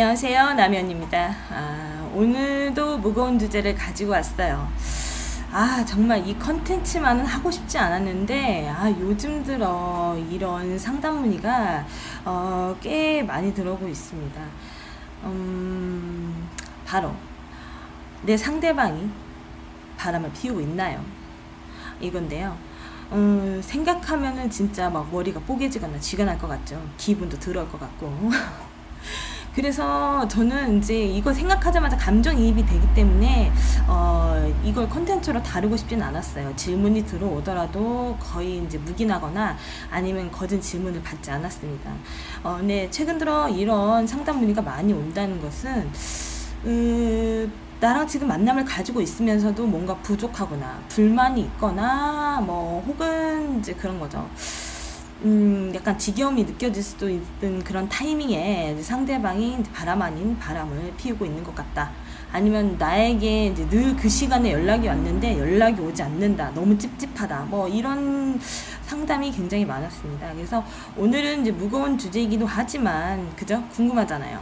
안녕하세요, 남현입니다. 오늘도 무거운 주제를 가지고 왔어요. 정말 이 컨텐츠만은 하고 싶지 않았는데, 요즘 들어 이런 상담 문의가 꽤 많이 들어오고 있습니다. 바로 내 상대방이 바람을 피우고 있나요? 이건데요. 생각하면은 진짜 막 머리가 뽀개지거나 쥐가 날 것 같죠. 기분도 더러울 것 같고. 그래서 저는 이제 이거 생각하자마자 감정이입이 되기 때문에 이걸 컨텐츠로 다루고 싶진 않았어요. 질문이 들어오더라도 거의 이제 묵인하거나 아니면 거진 질문을 받지 않았습니다. 네, 최근 들어 이런 상담 문의가 많이 온다는 것은 나랑 지금 만남을 가지고 있으면서도 뭔가 부족하거나 불만이 있거나 뭐 혹은 이제 그런 거죠. 약간 지겨움이 느껴질 수도 있는 그런 타이밍에 상대방이 이제 바람 아닌 바람을 피우고 있는 것 같다. 아니면 나에게 이제 늘 그 시간에 연락이 왔는데 연락이 오지 않는다. 너무 찝찝하다. 뭐 이런 상담이 굉장히 많았습니다. 그래서 오늘은 이제 무거운 주제이기도 하지만 그죠? 궁금하잖아요.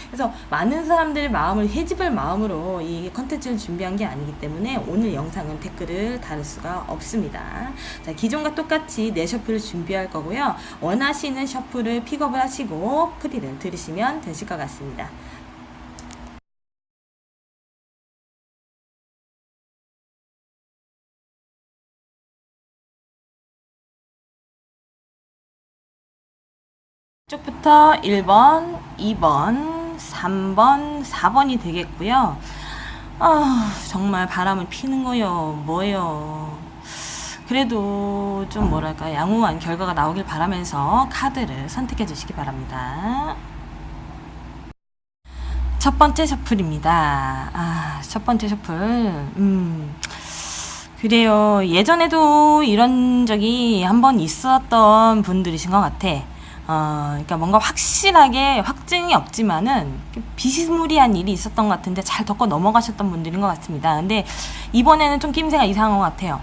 그래서 많은 사람들의 마음을 헤집을 마음으로 이 컨텐츠를 준비한 게 아니기 때문에 오늘 영상은 댓글을 다룰 수가 없습니다. 자, 기존과 똑같이 네 셔플을 준비할 거고요. 원하시는 셔플을 픽업을 하시고 프리를 들으시면 되실 것 같습니다. 쪽부터 1번, 2번, 3번, 4번이 되겠고요. 정말 바람을 피는 거요. 뭐요. 그래도 좀 뭐랄까 양호한 결과가 나오길 바라면서 카드를 선택해 주시기 바랍니다. 첫 번째 셔플입니다. 첫 번째 셔플. 그래요. 예전에도 이런 적이 한번 있었던 분들이신 것 같아. 그러니까 뭔가 확실하게 확증이 없지만은 비스무리한 일이 있었던 것 같은데 잘 덮고 넘어가셨던 분들인 것 같습니다. 근데 이번에는 좀 낌새가 이상한 것 같아요.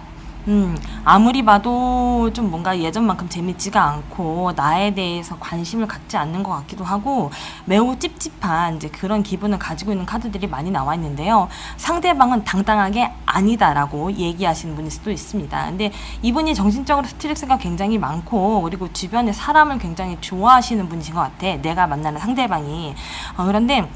아무리 봐도 좀 뭔가 예전만큼 재밌지가 않고 나에 대해서 관심을 갖지 않는 것 같기도 하고 매우 찝찝한 이제 그런 기분을 가지고 있는 카드들이 많이 나와 있는데요. 상대방은 당당하게 아니다라고 얘기하시는 분일 수도 있습니다. 근데 이분이 정신적으로 스트레스가 굉장히 많고 그리고 주변에 사람을 굉장히 좋아하시는 분이신 것 같아. 내가 만나는 상대방이. 그런데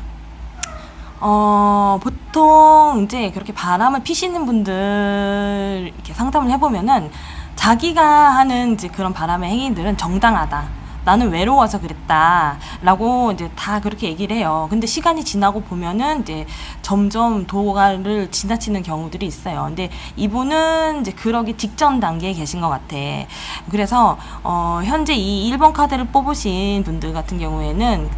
보통 이제 그렇게 바람을 피시는 분들 이렇게 상담을 해보면은 자기가 하는 이제 그런 바람의 행위들은 정당하다. 나는 외로워서 그랬다. 라고 이제 다 그렇게 얘기를 해요. 근데 시간이 지나고 보면은 이제 점점 도가를 지나치는 경우들이 있어요. 근데 이분은 이제 그러기 직전 단계에 계신 것 같아. 그래서, 현재 이 1번 카드를 뽑으신 분들 같은 경우에는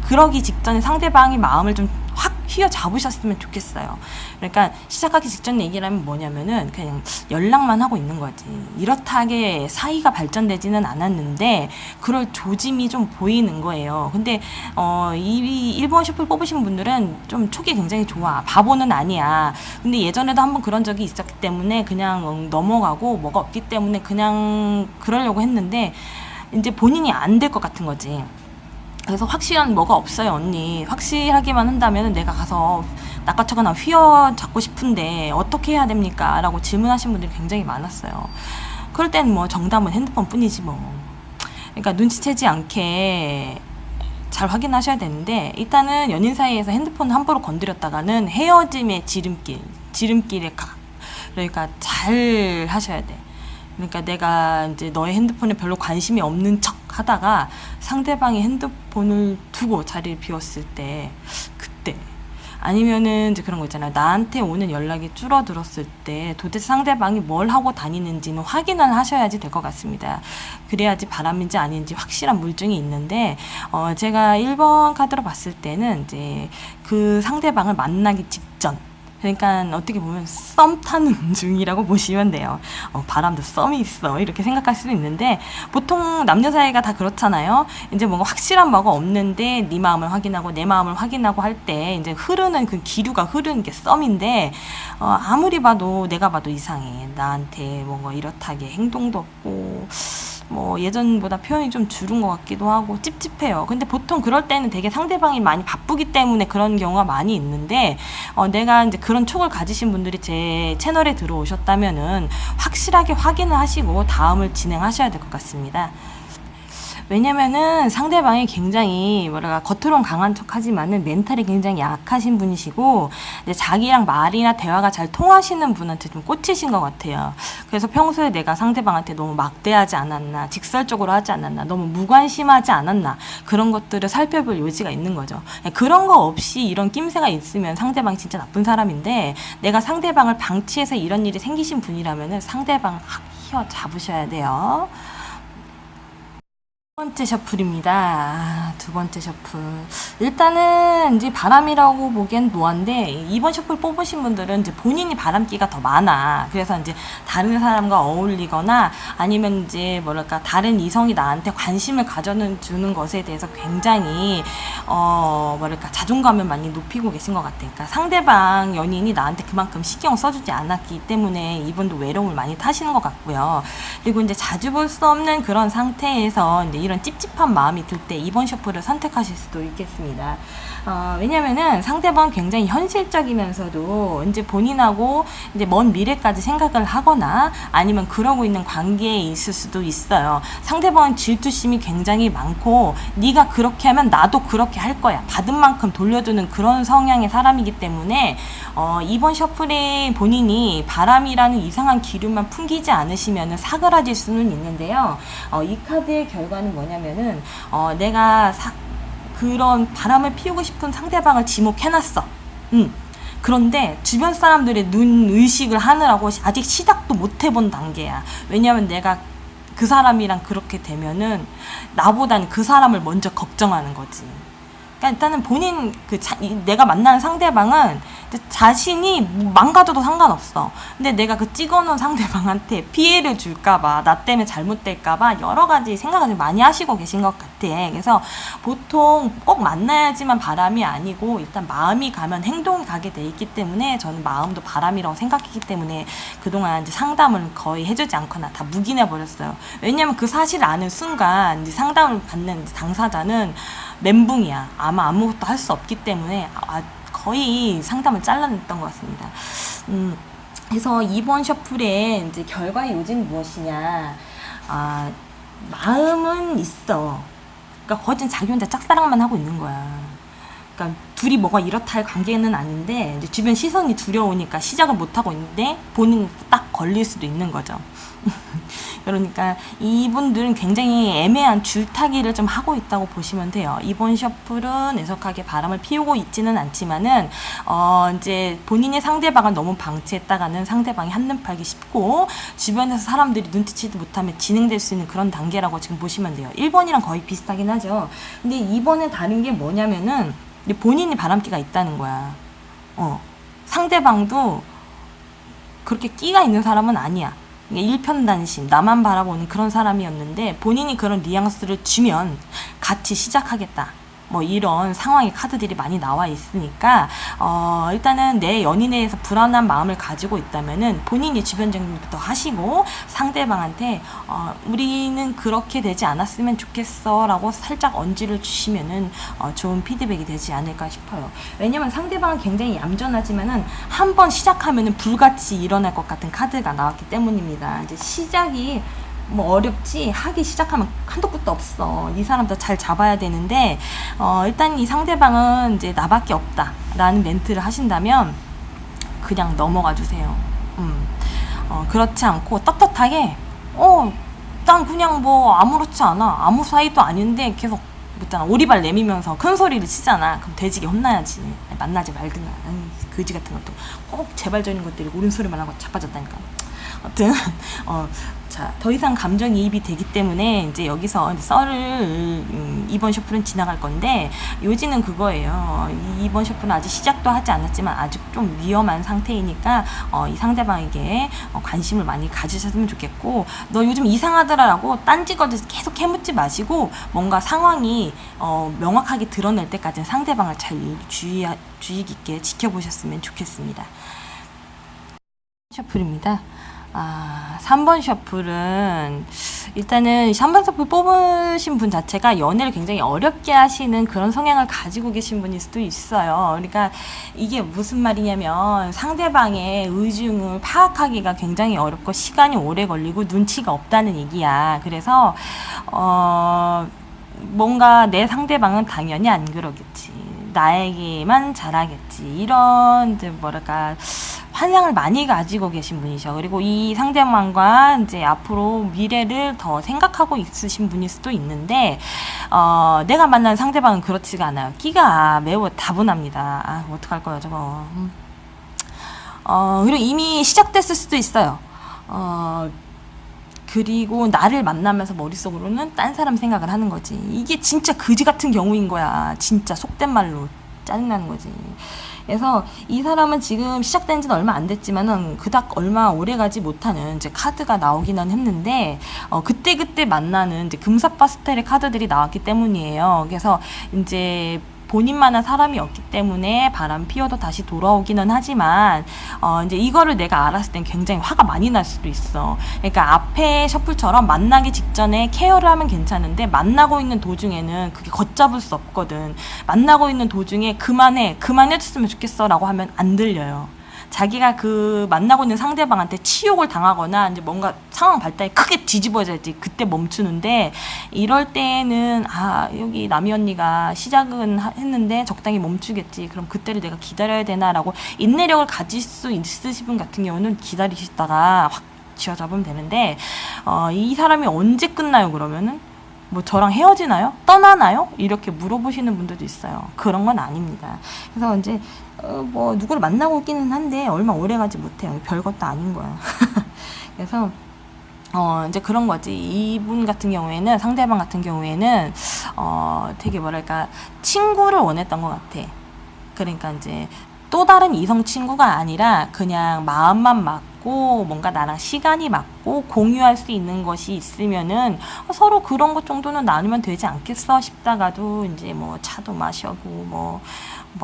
그러기 직전에 상대방이 마음을 좀 확 휘어잡으셨으면 좋겠어요. 그러니까 시작하기 직전 얘기라면 뭐냐면은 그냥 연락만 하고 있는 거지. 이렇다게 사이가 발전되지는 않았는데 그럴 조짐이 좀 보이는 거예요. 근데 이 1번 셔플 뽑으신 분들은 좀 촉이 굉장히 좋아. 바보는 아니야. 근데 예전에도 한번 그런 적이 있었기 때문에 그냥 넘어가고 뭐가 없기 때문에 그냥 그러려고 했는데 이제 본인이 안 될 것 같은 거지. 그래서 확실한 뭐가 없어요, 언니. 확실하게만 한다면 내가 가서 낚아채거나 휘어잡고 싶은데 어떻게 해야 됩니까? 라고 질문하신 분들이 굉장히 많았어요. 그럴 땐 뭐 정답은 핸드폰 뿐이지 뭐. 그러니까 눈치채지 않게 잘 확인하셔야 되는데 일단은 연인 사이에서 핸드폰 함부로 건드렸다가는 헤어짐의 지름길에 가. 그러니까 잘 하셔야 돼. 그러니까 내가 이제 너의 핸드폰에 별로 관심이 없는 척 하다가 상대방이 핸드폰을 두고 자리를 비웠을 때 그때 아니면은 이제 그런 거 있잖아요. 나한테 오는 연락이 줄어들었을 때 도대체 상대방이 뭘 하고 다니는지는 확인을 하셔야지 될 것 같습니다. 그래야지 바람인지 아닌지 확실한 물증이 있는데 제가 1번 카드로 봤을 때는 이제 그 상대방을 만나기 직전 그러니까 어떻게 보면 썸 타는 중이라고 보시면 돼요. 바람도 썸이 있어 이렇게 생각할 수도 있는데 보통 남녀 사이가 다 그렇잖아요. 이제 뭔가 확실한 뭐가 없는데 네 마음을 확인하고 내 마음을 확인하고 할 때 이제 흐르는 그 기류가 흐르는 게 썸인데 아무리 봐도 내가 봐도 이상해. 나한테 뭔가 이렇다게 행동도 없고 뭐 예전보다 표현이 좀 줄은 것 같기도 하고 찝찝해요. 근데 보통 그럴 때는 되게 상대방이 많이 바쁘기 때문에 그런 경우가 많이 있는데 내가 이제 그런 촉을 가지신 분들이 제 채널에 들어오셨다면은 확실하게 확인을 하시고 다음을 진행하셔야 될 것 같습니다. 왜냐면은 상대방이 굉장히 뭐랄까 겉으로는 강한 척하지만은 멘탈이 굉장히 약하신 분이시고 이제 자기랑 말이나 대화가 잘 통하시는 분한테 좀 꽂히신 것 같아요. 그래서 평소에 내가 상대방한테 너무 막대하지 않았나, 직설적으로 하지 않았나, 너무 무관심하지 않았나 그런 것들을 살펴볼 요지가 있는 거죠. 그런 거 없이 이런 낌새가 있으면 상대방이 진짜 나쁜 사람인데 내가 상대방을 방치해서 이런 일이 생기신 분이라면은 상대방을 확 휘어 잡으셔야 돼요. 두 번째 셔플입니다. 두 번째 셔플. 일단은 이제 바람이라고 보기엔 노안데 이번 셔플 뽑으신 분들은 이제 본인이 바람기가 더 많아. 그래서 이제 다른 사람과 어울리거나 아니면 이제 뭐랄까 다른 이성이 나한테 관심을 가져주는 것에 대해서 굉장히 뭐랄까 자존감을 많이 높이고 계신 것 같아. 그러니까 상대방 연인이 나한테 그만큼 신경 써주지 않았기 때문에 이분도 외로움을 많이 타시는 것 같고요. 그리고 이제 자주 볼 수 없는 그런 상태에서 이제 이런 찝찝한 마음이 들 때 이번 셔플을 선택하실 수도 있겠습니다. 왜냐면은 상대방은 굉장히 현실적이면서도 이제 본인하고 이제 먼 미래까지 생각을 하거나 아니면 그러고 있는 관계에 있을 수도 있어요. 상대방은 질투심이 굉장히 많고 네가 그렇게 하면 나도 그렇게 할 거야. 받은 만큼 돌려주는 그런 성향의 사람이기 때문에 이번 셔플에 본인이 바람이라는 이상한 기류만 풍기지 않으시면 사그라질 수는 있는데요. 이 카드의 결과는 뭐냐면은 내가 그런 바람을 피우고 싶은 상대방을 지목해놨어. 그런데 주변 사람들의 눈 의식을 하느라고 아직 시작도 못 해본 단계야. 왜냐면 내가 그 사람이랑 그렇게 되면은 나보다는 그 사람을 먼저 걱정하는 거지. 그러니까 일단은 본인 내가 만나는 상대방은 자신이 망가져도 상관없어. 근데 내가 그 찍어놓은 상대방한테 피해를 줄까봐, 나 때문에 잘못될까봐 여러 가지 생각을 많이 하시고 계신 것 같아. 그래서 보통 꼭 만나야지만 바람이 아니고 일단 마음이 가면 행동이 가게 돼 있기 때문에 저는 마음도 바람이라고 생각했기 때문에 그동안 이제 상담을 거의 해주지 않거나 다 묵인해 버렸어요. 왜냐면 그 사실을 아는 순간 이제 상담을 받는 당사자는 멘붕이야. 아마 아무것도 할 수 없기 때문에 거의 상담을 잘라냈던 것 같습니다. 그래서 이번 셔플의 이제 결과의 요지는 무엇이냐? 마음은 있어. 그러니까 거진 자기 혼자 짝사랑만 하고 있는 거야. 그러니까 둘이 뭐가 이렇다 할 관계는 아닌데 이제 주변 시선이 두려우니까 시작을 못 하고 있는데 본인 딱 걸릴 수도 있는 거죠. 그러니까 이분들은 굉장히 애매한 줄타기를 좀 하고 있다고 보시면 돼요. 이번 셔플은 애석하게 바람을 피우고 있지는 않지만은 이제 본인의 상대방을 너무 방치했다가는 상대방이 한눈 팔기 쉽고 주변에서 사람들이 눈치채지 못하면 진행될 수 있는 그런 단계라고 지금 보시면 돼요. 1번이랑 거의 비슷하긴 하죠. 근데 2번에 다른 게 뭐냐면은 본인이 바람기가 있다는 거야. 상대방도 그렇게 끼가 있는 사람은 아니야. 일편단심, 나만 바라보는 그런 사람이었는데 본인이 그런 뉘앙스를 주면 같이 시작하겠다. 뭐 이런 상황의 카드들이 많이 나와 있으니까 일단은 내 연인에 대해서 불안한 마음을 가지고 있다면은 본인이 주변 정리부터 하시고 상대방한테 우리는 그렇게 되지 않았으면 좋겠어 라고 살짝 언지를 주시면은 좋은 피드백이 되지 않을까 싶어요. 왜냐면 상대방은 굉장히 얌전하지만은 한번 시작하면은 불같이 일어날 것 같은 카드가 나왔기 때문입니다. 이제 시작이 뭐 어렵지 하기 시작하면 한도 끝도 없어. 이 사람도 잘 잡아야 되는데 일단 이 상대방은 이제 나밖에 없다 라는 멘트를 하신다면 그냥 넘어가 주세요. 그렇지 않고 떳떳하게 난 그냥 뭐 아무렇지 않아, 아무 사이도 아닌데 계속 있잖아 오리발 내미면서 큰 소리를 치잖아. 그럼 돼지게 혼나야지. 만나지 말든가. 거지 같은 것도 꼭 재발적인 것들이 옳은 소리만 하고 자빠졌다니까. 아무튼 자, 더 이상 감정이입이 되기 때문에 이제 여기서 썰을 이번 셔플은 지나갈 건데 요지는 그거예요. 이번 셔플은 아직 시작도 하지 않았지만 아직 좀 위험한 상태이니까 이 상대방에게 관심을 많이 가지셨으면 좋겠고 너 요즘 이상하더라라고 딴지거지 계속 캐묻지 마시고 뭔가 상황이 명확하게 드러낼 때까지는 상대방을 잘 주의 깊게 지켜보셨으면 좋겠습니다. 셔플입니다. 3번 셔플은 일단은 3번 셔플 뽑으신 분 자체가 연애를 굉장히 어렵게 하시는 그런 성향을 가지고 계신 분일 수도 있어요. 그러니까 이게 무슨 말이냐면 상대방의 의중을 파악하기가 굉장히 어렵고 시간이 오래 걸리고 눈치가 없다는 얘기야. 그래서 뭔가 내 상대방은 당연히 안 그러겠지. 나에게만 잘하겠지. 이런 이제 뭐랄까 환상을 많이 가지고 계신 분이셔. 그리고 이 상대방과 이제 앞으로 미래를 더 생각하고 있으신 분일 수도 있는데, 내가 만난 상대방은 그렇지가 않아요. 끼가 매우 다분합니다. 어떡할 거야, 저거. 그리고 이미 시작됐을 수도 있어요. 그리고 나를 만나면서 머릿속으로는 딴 사람 생각을 하는 거지. 이게 진짜 그지 같은 경우인 거야. 진짜 속된 말로 짜증나는 거지. 그래서 이 사람은 지금 시작된 지는 얼마 안 됐지만은 그닥 얼마 오래 가지 못하는 이제 카드가 나오기는 했는데, 그때 만나는 이제 금사빠 스타일의 카드들이 나왔기 때문이에요. 그래서 이제 본인만한 사람이었기 때문에 바람 피워도 다시 돌아오기는 하지만, 이제 이거를 내가 알았을 땐 굉장히 화가 많이 날 수도 있어. 그러니까 앞에 셔플처럼 만나기 직전에 케어를 하면 괜찮은데 만나고 있는 도중에는 그게 걷잡을 수 없거든. 만나고 있는 도중에 그만해줬으면 좋겠어 라고 하면 안 들려요. 자기가 그 만나고 있는 상대방한테 치욕을 당하거나 이제 뭔가 상황 발달이 크게 뒤집어져야지 그때 멈추는데, 이럴 때는 여기 남이 언니가 시작은 했는데 적당히 멈추겠지. 그럼 그때를 내가 기다려야 되나라고 인내력을 가질 수 있으신 분 같은 경우는 기다리시다가 확 쥐어잡으면 되는데, 이 사람이 언제 끝나요 그러면은? 뭐 저랑 헤어지나요? 떠나나요? 이렇게 물어보시는 분들도 있어요. 그런 건 아닙니다. 그래서 이제 뭐 누구를 만나고 있기는 한데 얼마 오래 가지 못해요. 별것도 아닌 거야. 그래서 이제 그런 거지. 이분 같은 경우에는, 상대방 같은 경우에는 되게 뭐랄까 친구를 원했던 것 같아. 그러니까 이제 또 다른 이성 친구가 아니라 그냥 마음만 맞고 뭔가 나랑 시간이 맞고 공유할 수 있는 것이 있으면은 서로 그런 것 정도는 나누면 되지 않겠어 싶다가도 이제 뭐 차도 마셔고 뭐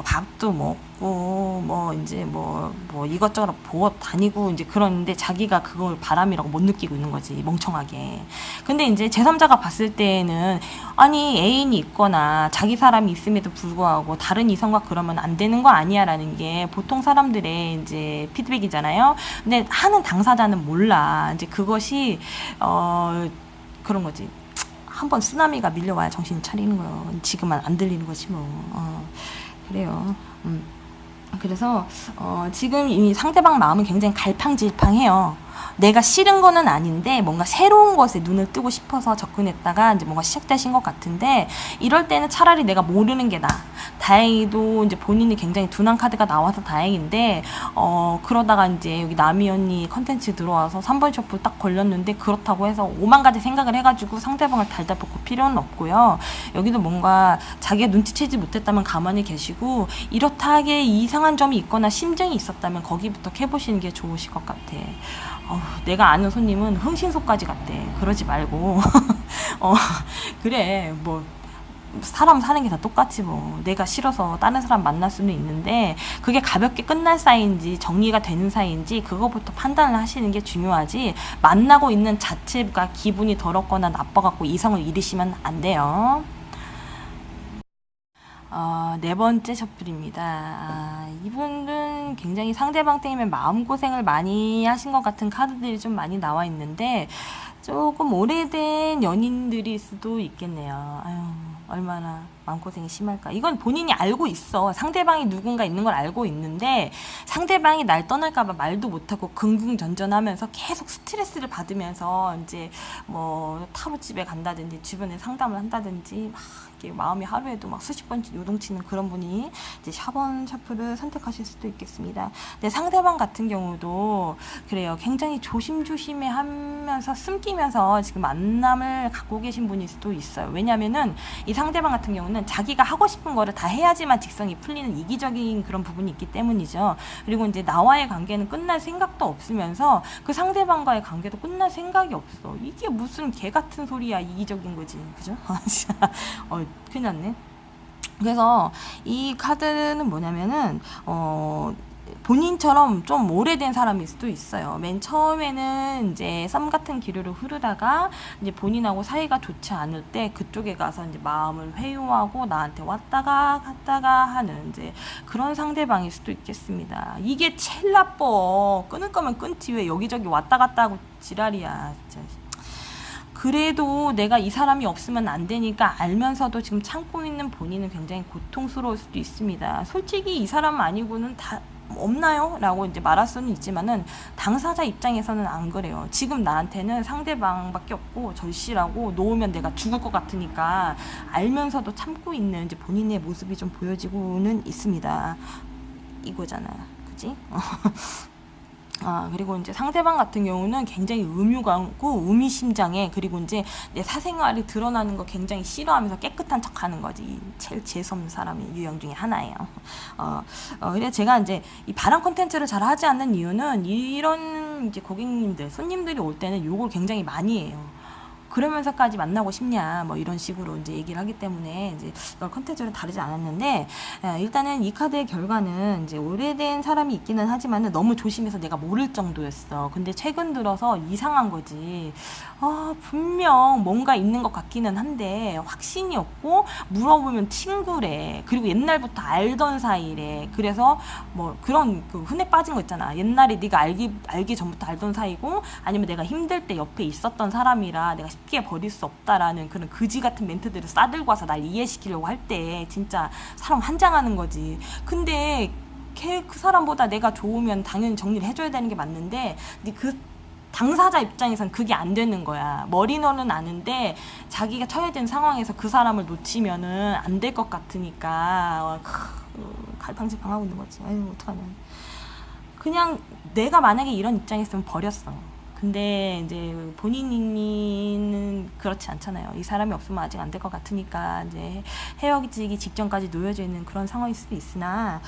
밥도 먹고 뭐 이제 뭐 이것저것 보고 다니고 이제 그러는데 자기가 그걸 바람이라고 못 느끼고 있는 거지, 멍청하게. 근데 이제 제3자가 봤을 때에는 아니 애인이 있거나 자기 사람이 있음에도 불구하고 다른 이성과 그러면 안 되는 거 아니야라는 게 보통 사람들의 이제 피드백이잖아요. 근데 하는 당사자는 몰라. 이제 그것이 그런 거지. 한번 쓰나미가 밀려와야 정신 차리는 거예요. 지금은 안 들리는 거지 뭐. 그래요. 그래서 지금 이미 상대방 마음은 굉장히 갈팡질팡해요. 내가 싫은 거는 아닌데 뭔가 새로운 것에 눈을 뜨고 싶어서 접근했다가 이제 뭔가 시작되신 것 같은데, 이럴 때는 차라리 내가 모르는 게 나아. 다행히도 이제 본인이 굉장히 둔한 카드가 나와서 다행인데, 그러다가 이제 여기 남이 언니 컨텐츠 들어와서 3번 셔플 딱 걸렸는데, 그렇다고 해서 5만 가지 생각을 해가지고 상대방을 달달 볶을 필요는 없고요. 여기도 뭔가 자기가 눈치채지 못했다면 가만히 계시고, 이렇다하게 이상한 점이 있거나 심증이 있었다면 거기부터 해보시는 게 좋으실 것 같아. 내가 아는 손님은 흥신소까지 갔대. 그러지 말고 그래 뭐 사람 사는 게 다 똑같지 뭐. 내가 싫어서 다른 사람 만날 수는 있는데 그게 가볍게 끝날 사이인지 정리가 되는 사이인지 그거부터 판단을 하시는 게 중요하지, 만나고 있는 자체가 기분이 더럽거나 나빠갖고 이성을 잃으시면 안 돼요. 네 번째 셔플입니다. 이분은 굉장히 상대방 때문에 마음고생을 많이 하신 것 같은 카드들이 좀 많이 나와 있는데, 조금 오래된 연인들일 수도 있겠네요. 얼마나 마음고생이 심할까. 이건 본인이 알고 있어. 상대방이 누군가 있는 걸 알고 있는데 상대방이 날 떠날까봐 말도 못하고 긍긍전전하면서 계속 스트레스를 받으면서 이제 뭐 타로집에 간다든지 주변에 상담을 한다든지 막 이렇게 마음이 하루에도 막 수십 번 요동치는 그런 분이 이제 4번 샤프를 선택하실 수도 있겠습니다. 근데 상대방 같은 경우도 그래요. 굉장히 조심조심해 하면서 숨기면서 지금 만남을 갖고 계신 분일 수도 있어요. 왜냐면은 이 상대방 같은 경우는 자기가 하고 싶은 거를 다 해야지만 직성이 풀리는 이기적인 그런 부분이 있기 때문이죠. 그리고 이제 나와의 관계는 끝날 생각도 없으면서 그 상대방과의 관계도 끝날 생각이 없어. 이게 무슨 개 같은 소리야. 이기적인 거지. 그죠? 큰일 났네. 그래서 이 카드는 뭐냐면은 본인처럼 좀 오래된 사람일 수도 있어요. 맨 처음에는 이제 썸 같은 기류로 흐르다가 이제 본인하고 사이가 좋지 않을 때 그쪽에 가서 이제 마음을 회유하고 나한테 왔다가 갔다가 하는 이제 그런 상대방일 수도 있겠습니다. 이게 제일 나빠. 끊을 거면 끊지 왜 여기저기 왔다 갔다 하고 지랄이야, 진짜. 그래도 내가 이 사람이 없으면 안 되니까 알면서도 지금 참고 있는 본인은 굉장히 고통스러울 수도 있습니다. 솔직히 이 사람 아니고는 다 없나요? 라고 이제 말할 수는 있지만은 당사자 입장에서는 안 그래요. 지금 나한테는 상대방밖에 없고 절실하고 놓으면 내가 죽을 것 같으니까 알면서도 참고 있는 이제 본인의 모습이 좀 보여지고는 있습니다. 이거잖아. 그지? 그리고 이제 상대방 같은 경우는 굉장히 음유가고 의미심장해. 그리고 이제 내 사생활이 드러나는 거 굉장히 싫어하면서 깨끗한 척 하는 거지. 제일 재수없는 사람이 유형 중에 하나예요. 그래서 제가 이제 이 발언 콘텐츠를 잘 하지 않는 이유는 이런 이제 고객님들, 손님들이 올 때는 욕을 굉장히 많이 해요. 그러면서까지 만나고 싶냐 뭐 이런 식으로 이제 얘기를 하기 때문에 이제 널 컨텐츠를 다르지 않았는데 일단은 이 카드의 결과는 이제 오래된 사람이 있기는 하지만은 너무 조심해서 내가 모를 정도였어. 근데 최근 들어서 이상한 거지. 분명 뭔가 있는 것 같기는 한데 확신이 없고 물어보면 친구래. 그리고 옛날부터 알던 사이래. 그래서 뭐 그런 그 흔해 빠진 거 있잖아. 옛날에 네가 알기 전부터 알던 사이고 아니면 내가 힘들 때 옆에 있었던 사람이라 내가 쉽게 버릴 수 없다라는 그런 거지 같은 멘트들을 싸들고 와서 날 이해시키려고 할 때 진짜 사람 환장하는 거지. 근데 그 사람보다 내가 좋으면 당연히 정리를 해줘야 되는 게 맞는데 그 당사자 입장에선 그게 안 되는 거야. 머리너는 아는데 자기가 처해진 상황에서 그 사람을 놓치면은 안 될 것 같으니까 갈팡질팡하고 있는 거지. 아유 어떡하냐. 그냥 내가 만약에 이런 입장이었으면 버렸어. 근데 이제 본인은 그렇지 않잖아요. 이 사람이 없으면 아직 안 될 것 같으니까 이제 헤어지기 직전까지 놓여져 있는 그런 상황일 수도 있으나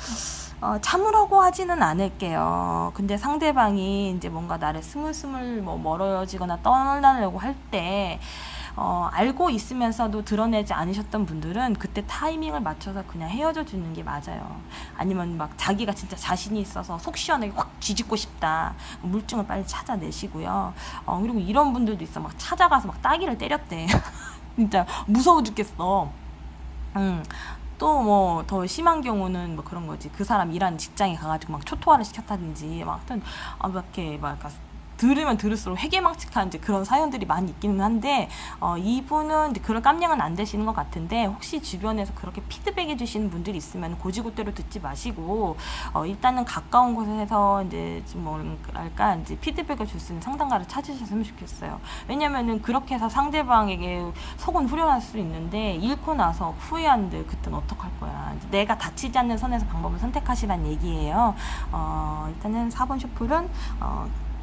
참으라고 하지는 않을게요. 근데 상대방이 이제 뭔가 나를 스물스물 뭐 멀어지거나 떠나려고 할 때 알고 있으면서도 드러내지 않으셨던 분들은 그때 타이밍을 맞춰서 그냥 헤어져 주는 게 맞아요. 아니면 막 자기가 진짜 자신이 있어서 속 시원하게 확 뒤집고 싶다. 물증을 빨리 찾아내시고요. 그리고 이런 분들도 있어. 막 찾아가서 막 따귀를 때렸대. 진짜 무서워 죽겠어. 또 뭐 더 심한 경우는 뭐 그런 거지. 그 사람 일하는 직장에 가가지고 막 초토화를 시켰다든지 막 하여튼 이렇게 막 들으면 들을수록 회개망측한 이제 그런 사연들이 많이 있기는 한데 이분은 이제 그런 깜냥은 안 되시는 것 같은데 혹시 주변에서 그렇게 피드백해 주시는 분들이 있으면 고지고대로 듣지 마시고 일단은 가까운 곳에서 이제 좀 뭐랄까 이제 피드백을 줄 수 있는 상담가를 찾으셨으면 좋겠어요. 왜냐면은 그렇게 해서 상대방에게 속은 후련할 수 있는데 잃고 나서 후회한들 그땐 어떡할 거야. 이제 내가 다치지 않는 선에서 방법을 선택하시란 얘기예요. 일단은 4번 슈플은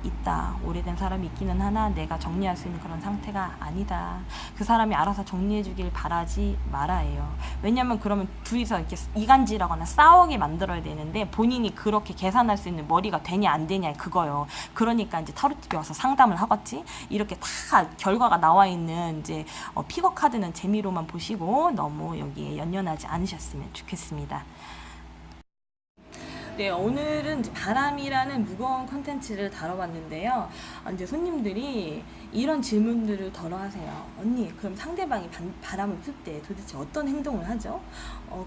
있다. 오래된 사람이 있기는 하나 내가 정리할 수 있는 그런 상태가 아니다. 그 사람이 알아서 정리해 주길 바라지 말아요. 왜냐면 그러면 둘이서 이렇게 이간질하거나 싸우게 만들어야 되는데 본인이 그렇게 계산할 수 있는 머리가 되냐 안 되냐 그거요. 그러니까 이제 타로집에 와서 상담을 하겠지. 이렇게 다 결과가 나와 있는 이제 픽업 카드는 재미로만 보시고 너무 여기에 연연하지 않으셨으면 좋겠습니다. 네, 오늘은 이제 바람이라는 무거운 컨텐츠를 다뤄봤는데요. 이제 손님들이 이런 질문들을 덜어 하세요. 언니, 그럼 상대방이 바람을 필 때 도대체 어떤 행동을 하죠?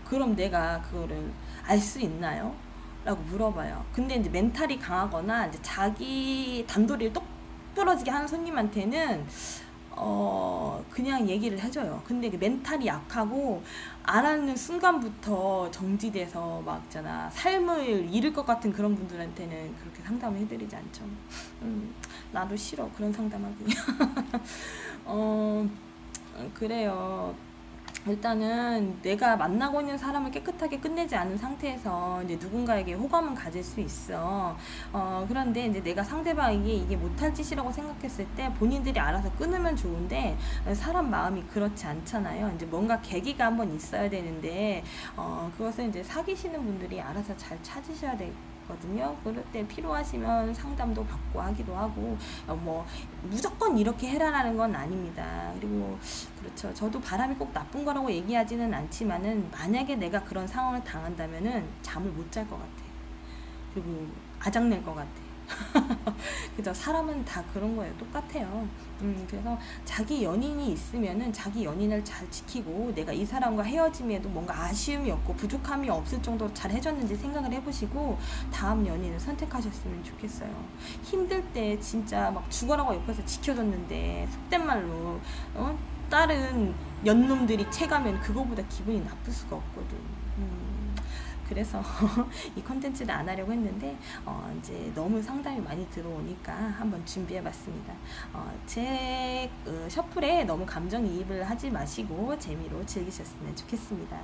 그럼 내가 그거를 알 수 있나요? 라고 물어봐요. 근데 이제 멘탈이 강하거나 이제 자기 단도리를 똑 부러지게 하는 손님한테는 그냥 얘기를 해줘요. 근데 멘탈이 약하고 알았는 순간부터 정지돼서 막 있잖아 삶을 잃을 것 같은 그런 분들한테는 그렇게 상담을 해드리지 않죠. 나도 싫어 그런 상담하기. 그래요. 일단은 내가 만나고 있는 사람을 깨끗하게 끝내지 않은 상태에서 이제 누군가에게 호감은 가질 수 있어. 그런데 이제 내가 상대방에게 이게 못할 짓이라고 생각했을 때 본인들이 알아서 끊으면 좋은데 사람 마음이 그렇지 않잖아요. 이제 뭔가 계기가 한번 있어야 되는데 그것은 이제 사귀시는 분들이 알아서 잘 찾으셔야 거든요. 그럴 때 필요하시면 상담도 받고 하기도 하고 뭐 무조건 이렇게 해라라는 건 아닙니다. 그리고 그렇죠. 저도 바람이 꼭 나쁜 거라고 얘기하지는 않지만은 만약에 내가 그런 상황을 당한다면은 잠을 못 잘 것 같아. 그리고 아작낼 것 같아. 그죠? 사람은 다 그런 거예요. 똑같아요. 그래서 자기 연인이 있으면은 자기 연인을 잘 지키고 내가 이 사람과 헤어짐에도 뭔가 아쉬움이 없고 부족함이 없을 정도로 잘 해줬는지 생각을 해보시고 다음 연인을 선택하셨으면 좋겠어요. 힘들 때 진짜 막 죽어라고 옆에서 지켜줬는데 속된 말로 다른 연놈들이 채가면 그거보다 기분이 나쁠 수가 없거든. 그래서 이 컨텐츠를 안 하려고 했는데 이제 너무 상담이 많이 들어오니까 한번 준비해봤습니다. 제 셔플에 너무 감정이입을 하지 마시고 재미로 즐기셨으면 좋겠습니다.